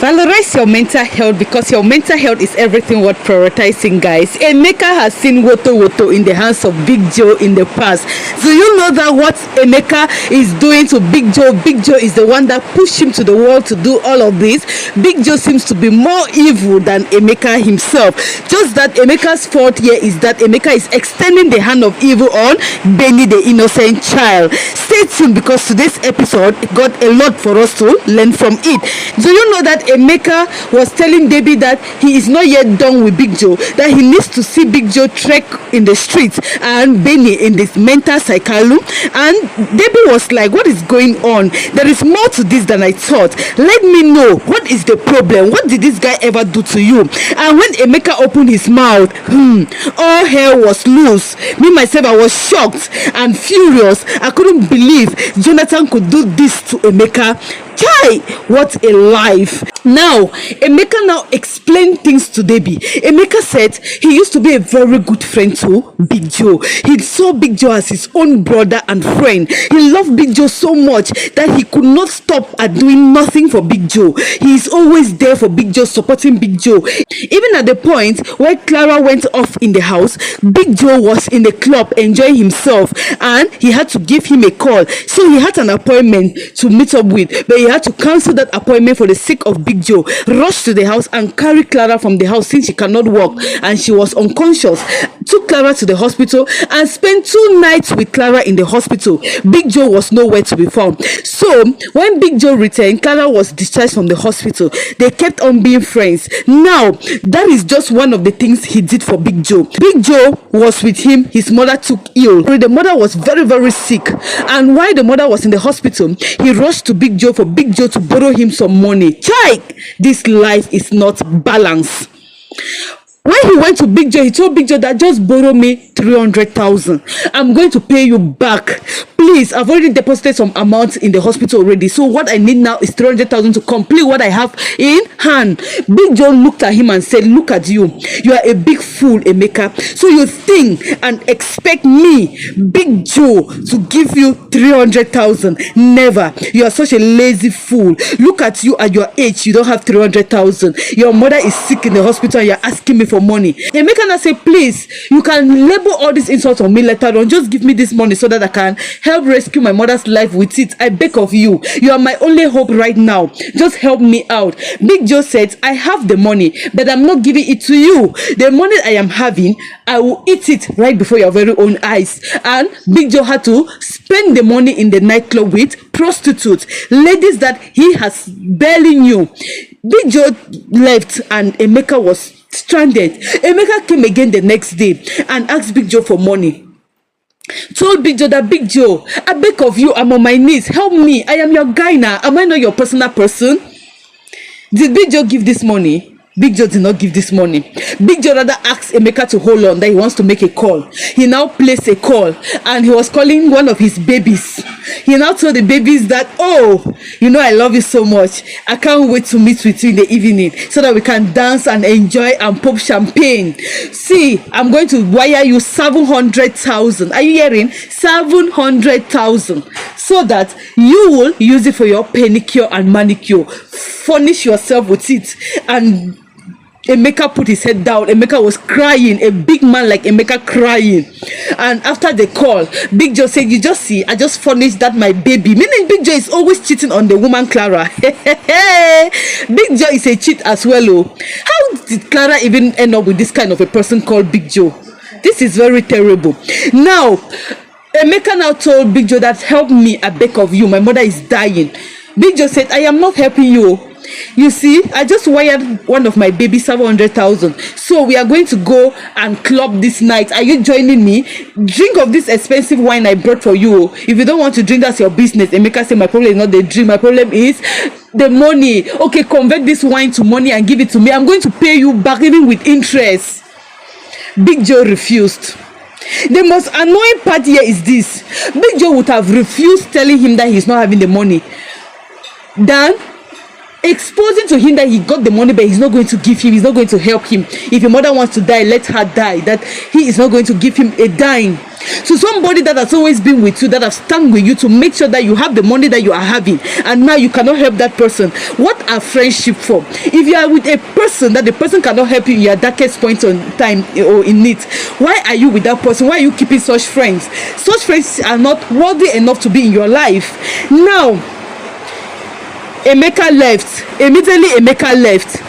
Valorize your mental health because your mental health is everything worth prioritizing, guys. Emeka has seen woto in the hands of Big Joe in the past. Do you know that what Emeka is doing to Big Joe? Big Joe is the one that pushed him to the wall to do all of this. Big Joe seems to be more evil than Emeka himself. Just that Emeka's fault here is that Emeka is extending the hand of evil on Benny, the innocent child. Stay tuned because today's episode got a lot for us to learn from it. Do you know that Emeka was telling Debbie that he is not yet done with Big Joe, that he needs to see Big Joe trek in the streets and Benny in this mental asylum? And Debbie was like, what is going on? There is more to this than I thought. Let me know, what is the problem? What did this guy ever do to you? And when Emeka opened his mouth, all hell was loose. Me myself, I was shocked and furious. I couldn't believe Jonathan could do this to Emeka. Chai, what a life. Now Emeka now explained things to Debbie. Emeka said he used to be a very good friend to Big Joe. He saw Big Joe as his own brother and friend. He loved Big Joe so much that he could not stop at doing nothing for Big Joe. He is always there for Big Joe, supporting Big Joe. Even at the point where Clara went off in the house, Big Joe was in the club enjoying himself and he had to give him a call. So he had an appointment to meet up with, but he had to cancel that appointment for the sake of Big Joe. Rushed to the house and carried Clara from the house since she cannot walk and she was unconscious. Took Clara to the hospital and spent 2 nights with Clara in the hospital. Big Joe was nowhere to be found. So when Big Joe returned, Clara was discharged from the hospital. They kept on being friends. Now that is just one of the things he did for Big Joe. Big Joe was with him. His mother took ill. The mother was very sick, and while the mother was in the hospital, he rushed to Big Joe for Big Joe to borrow him some money. Chai, this life is not balanced. When he went to Big Joe, he told Big Joe that just borrow me 300,000. I'm going to pay you back. Please, I've already deposited some amount in the hospital already. So what I need now is 300,000 to complete what I have in hand. Big Joe looked at him and said, look at you. You are a big fool, Emeka. So you think and expect me, Big Joe, to give you 300,000? Never. You are such a lazy fool. Look at you at your age. You don't have 300,000. Your mother is sick in the hospital and you're asking me for money. Emeka now say, please, you can label all these insults on me later on. Just give me this money so that I can help rescue my mother's life with it. I beg of you. You are my only hope right now. Just help me out. Big Joe said, I have the money, but I'm not giving it to you. The money I am having, I will eat it right before your very own eyes. And Big Joe had to spend the money in the nightclub with prostitutes, ladies that he has barely knew. Big Joe left and Emeka was stranded. Emeka came again the next day and asked Big Joe for money. Told Big Joe that, Big Joe, I beg of you, I'm on my knees. Help me. I am your guy now. Am I not your personal person? Did Big Joe give this money? Big Joe did not give this money. Big Joe rather asked Emeka to hold on, that he wants to make a call. He now placed a call and he was calling one of his babies. He now told the babies that, oh, you know I love you so much. I can't wait to meet with you in the evening so that we can dance and enjoy and pop champagne. See, I'm going to wire you 700,000. Are you hearing? 700,000. So that you will use it for your pedicure and manicure. Furnish yourself with it. And Emeka put his head down. Emeka was crying, a big man like Emeka crying. And after the call, Big Joe said, you just see, I just furnished that my baby. Meaning Big Joe is always cheating on the woman Clara. Big Joe is a cheat as well. Oh. How did Clara even end up with this kind of a person called Big Joe? This is very terrible. Now, Emeka now told Big Joe that, help me, I beg of you, my mother is dying. Big Joe said, I am not helping you. You see, I just wired one of my baby 700,000. So we are going to go and club this night. Are you joining me? Drink of this expensive wine I brought for you. If you don't want to drink, that's your business. Emeka said, my problem is not the drink. My problem is the money. Okay, convert this wine to money and give it to me. I'm going to pay you back even with interest. Big Joe refused. The most annoying part here is this. Big Joe would have refused telling him that he's not having the money than exposing to him that he got the money but he's not going to give him, he's not going to help him. If your mother wants to die, let her die. That he is not going to give him a dime. to somebody that has always been with you, that has stand with you to make sure that you have the money that you are having, and now you cannot help that person. What are friendship for? If you are with a person that the person cannot help you in your darkest point on time or in need, why are you with that person? Why are you keeping such friends? Such friends are not worthy enough to be in your life. Now Emeka left. Immediately Emeka left,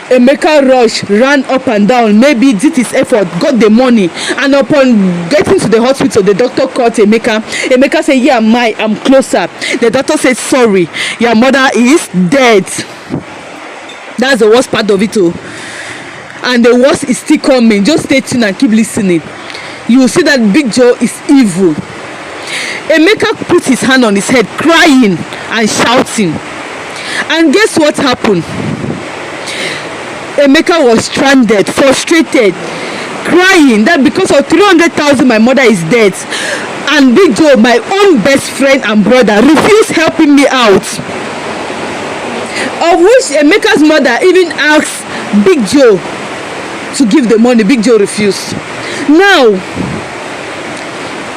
Emeka rushed, ran up and down, maybe did his effort, got the money, and upon getting to the hospital, the doctor called Emeka. Emeka said, yeah, I'm closer. The doctor said, sorry, your mother is dead. That's the worst part of it all. And the worst is still coming. Just stay tuned and keep listening. You will see that Big Joe is evil. Emeka put his hand on his head, crying and shouting. And guess what happened? Emeka was stranded, frustrated, crying that because of 300,000 my mother is dead. And Big Joe, my own best friend and brother, refused helping me out. Of which Emeka's mother even asked Big Joe to give the money. Big Joe refused. Now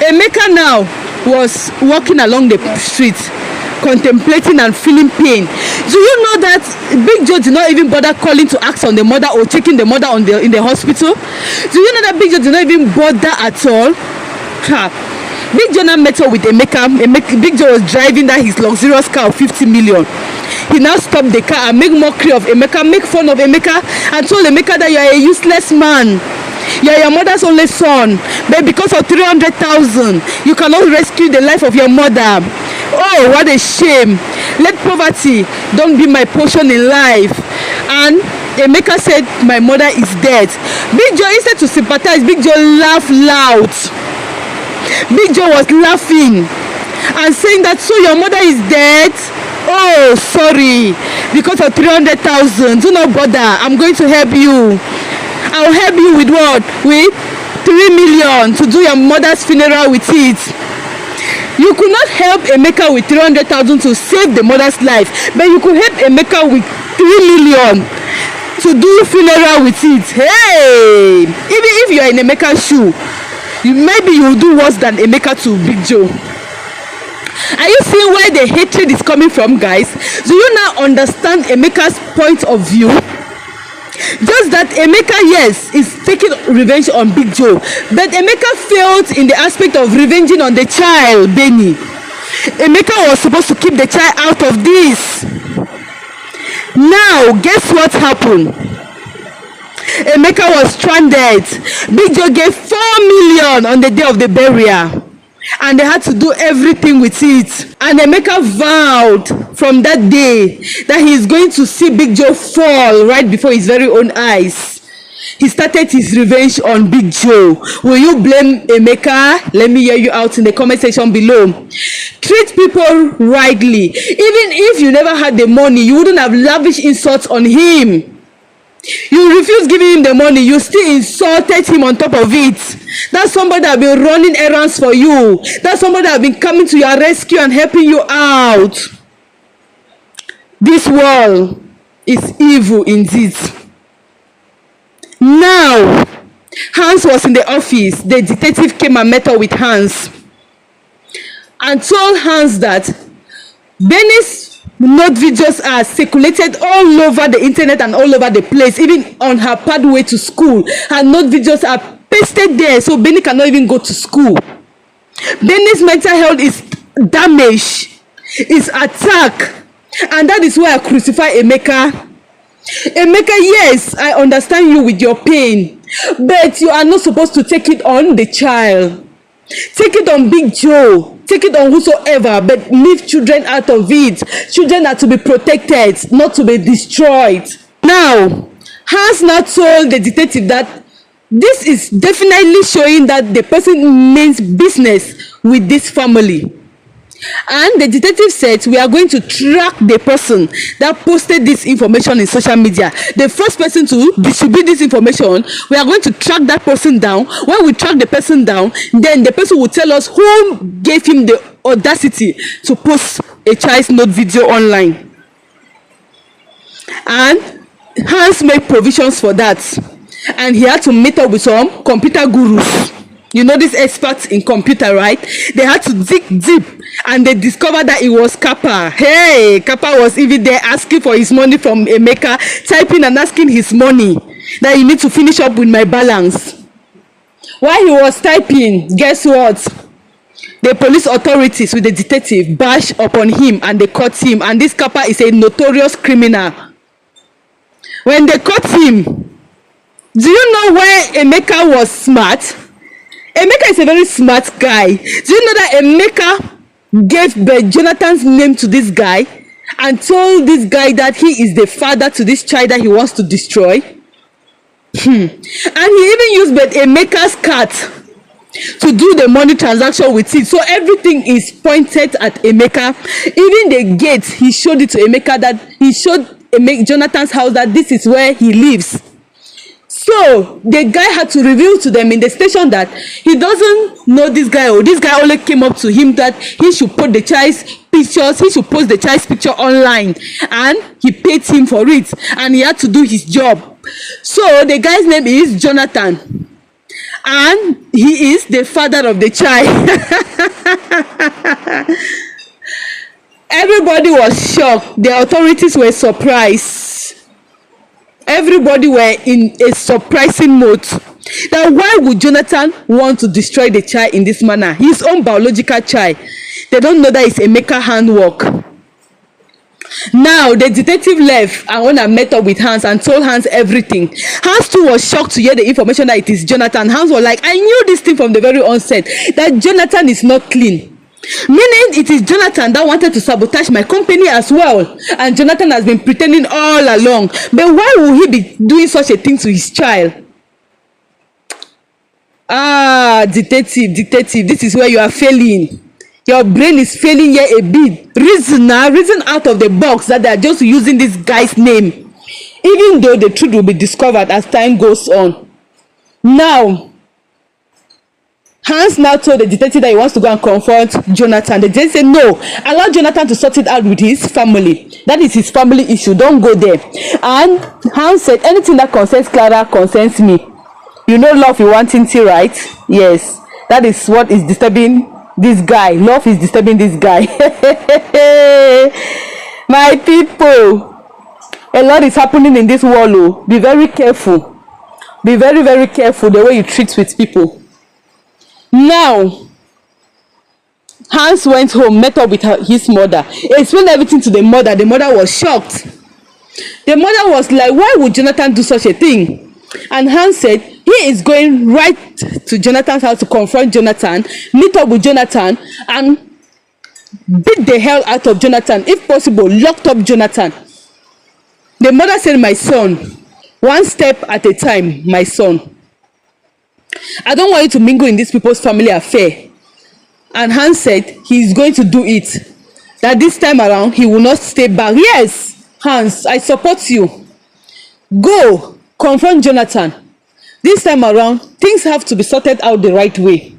Emeka now was walking along the street, contemplating and feeling pain. Do you know that Big Joe did not even bother calling to ask on the mother or taking the mother in the hospital? Do you know that Big Joe did not even bother at all? Big Joe now met up with Emeka. Big Joe was driving that his luxurious car of 50 million. He now stopped the car and make mockery of Emeka, make fun of Emeka, and told Emeka that you are a useless man. You are your mother's only son, but because of 300,000, you cannot rescue the life of your mother. Oh, what a shame. Let poverty don't be my portion in life. And Emeka said, my mother is dead. Big Joe, instead to sympathize, Big Joe laughed loud. Big Joe was laughing and saying that, so your mother is dead? Oh, sorry, because of 300,000. Do not bother, I'm going to help you. I'll help you with what? With 3 million to do your mother's funeral with it. You could not help Emeka with 300,000 to save the mother's life, but you could help Emeka with 3 million to do funeral with it. Hey, even if you are in Emeka's shoe, maybe you will do worse than Emeka to Big Joe. Are you seeing where the hatred is coming from, guys? Do you now understand Emeka's point of view? Just that Emeka, yes, is taking revenge on Big Joe, but Emeka failed in the aspect of revenging on the child, Benny. Emeka was supposed to keep the child out of this. Now, guess what happened? Emeka was stranded. Big Joe gave 4 million on the day of the burial, and they had to do everything with it. And Emeka vowed from that day that he is going to see Big Joe fall right before his very own eyes. He started his revenge on Big Joe. Will you blame Emeka? Let me hear you out in the comment section below. Treat people rightly. Even if you never had the money, you wouldn't have lavish insults on him. You refused giving him the money, you still insulted him on top of it. That's somebody that has been running errands for you. That's somebody that has been coming to your rescue and helping you out. This world is evil indeed. Now, Hans was in the office. The detective came and met up with Hans and told Hans that Benny's note videos are circulated all over the internet and all over the place, even on her pathway to school. Her note videos are pasted there, so Benny cannot even go to school. Benny's mental health is damaged, is attacked, and that is why I crucify Emeka. Emeka, yes, I understand you with your pain, but you are not supposed to take it on the child. Take it on Big Joe. Take it on whosoever, but leave children out of it. Children are to be protected, not to be destroyed. Now, Hans now told the detective that this is definitely showing that the person means business with this family. And the detective said, we are going to track the person that posted this information in social media. The first person to distribute this information, we are going to track that person down. When we track the person down, then the person will tell us who gave him the audacity to post a child's note video online. And Hans made provisions for that. And he had to meet up with some computer gurus. You know, these experts in computer, right? They had to dig deep and they discovered that it was Kappa. Hey, Kappa was even there asking for his money from Emeka, typing and asking his money that you need to finish up with my balance. While he was typing, guess what? The police authorities with the detective bash upon him and they caught him. And this Kappa is a notorious criminal. When they caught him, do you know why Emeka was smart? Emeka is a very smart guy. Do you know that Emeka gave Jonathan's name to this guy and told this guy that he is the father to this child that he wants to destroy? And he even used Emeka's cat to do the money transaction with it. So everything is pointed at Emeka. Even the gate, he showed it to Emeka, that he showed Jonathan's house that this is where he lives. So the guy had to reveal to them in the station that he doesn't know this guy, or this guy only came up to him that he should put the child's pictures, he should post the child's picture online, and he paid him for it, and he had to do his job. So the guy's name is Jonathan, and he is the father of the child. Everybody was shocked. The authorities were surprised. Everybody were in a surprising mode. Now, why would Jonathan want to destroy the child in this manner? His own biological child. They don't know that it's Emeka handwork. Now, the detective left and when I met up with Hans and told Hans everything. Hans too was shocked to hear the information that it is Jonathan. Hans was like, I knew this thing from the very onset, that Jonathan is not clean. Meaning it is Jonathan that wanted to sabotage my company as well. And Jonathan has been pretending all along. But why would he be doing such a thing to his child? Detective, this is where you are failing. Your brain is failing here a bit. Reason out of the box that they are just using this guy's name. Even though the truth will be discovered as time goes on. Now, Hans now told the detective that he wants to go and confront Jonathan. The detective said, no, allow Jonathan to sort it out with his family. That is his family issue. Don't go there. And Hans said, anything that concerns Clara concerns me. You know love you wanting to, right? Yes. That is what is disturbing this guy. Love is disturbing this guy. My people, a lot is happening in this world. Be very careful. Be very, very careful the way you treat with people. Now, Hans went home, met up with his mother, explained everything to the mother. The mother was shocked. The mother was like, why would Jonathan do such a thing? And Hans said, he is going right to Jonathan's house to confront Jonathan, meet up with Jonathan, and beat the hell out of Jonathan. If possible, locked up Jonathan. The mother said, my son, one step at a time, my son. I don't want you to mingle in these people's family affair. And Hans said he is going to do it. That this time around, he will not stay back. Yes, Hans, I support you. Go, confront Jonathan. This time around, things have to be sorted out the right way.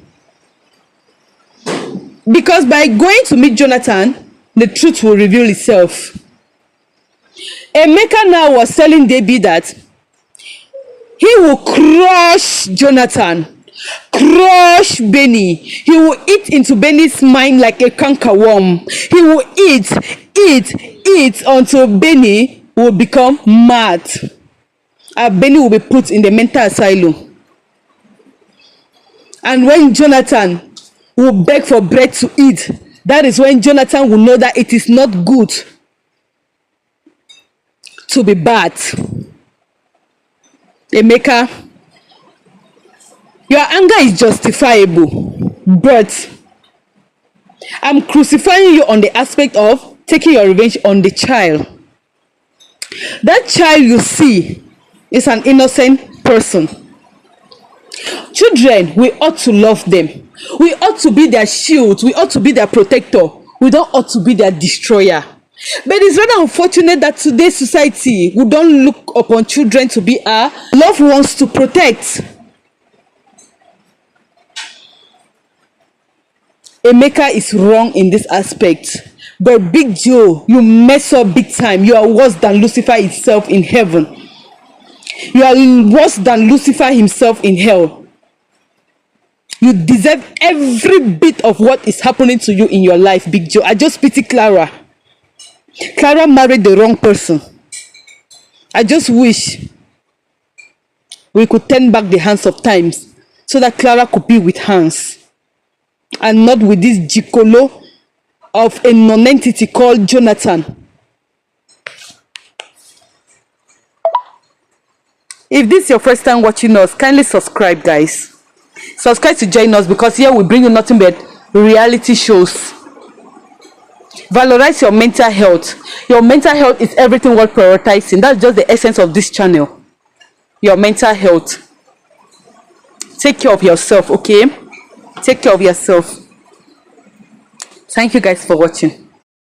Because by going to meet Jonathan, the truth will reveal itself. Emeka now was telling Debbie that he will crush Jonathan, crush Benny. He will eat into Benny's mind like a cankerworm. He will eat until Benny will become mad. And Benny will be put in the mental asylum. And when Jonathan will beg for bread to eat, that is when Jonathan will know that it is not good to be bad. Emeka, your anger is justifiable, but I'm crucifying you on the aspect of taking your revenge on the child. That child you see is an innocent person. Children, we ought to love them. We ought to be their shield. We ought to be their protector. We don't ought to be their destroyer. But it's rather unfortunate that today's society, we don't look upon children to be our loved ones to protect. Emeka is wrong in this aspect. But Big Joe, you mess up big time. You are worse than Lucifer itself in heaven. You are worse than Lucifer himself in hell. You You deserve every bit of what is happening to you in your life, Big Joe. I just pity Clara. Clara married the wrong person. I just wish we could turn back the hands of times so that Clara could be with Hans and not with this gigolo of a non-entity called Jonathan. If this is your first time watching us, kindly subscribe, guys. Subscribe to join us, because here we bring you nothing but reality shows. Valorize your mental health. Your mental health is everything worth prioritizing. That's just the essence of this channel. Your mental health. Take care of yourself, okay? Take care of yourself. Thank you guys for watching.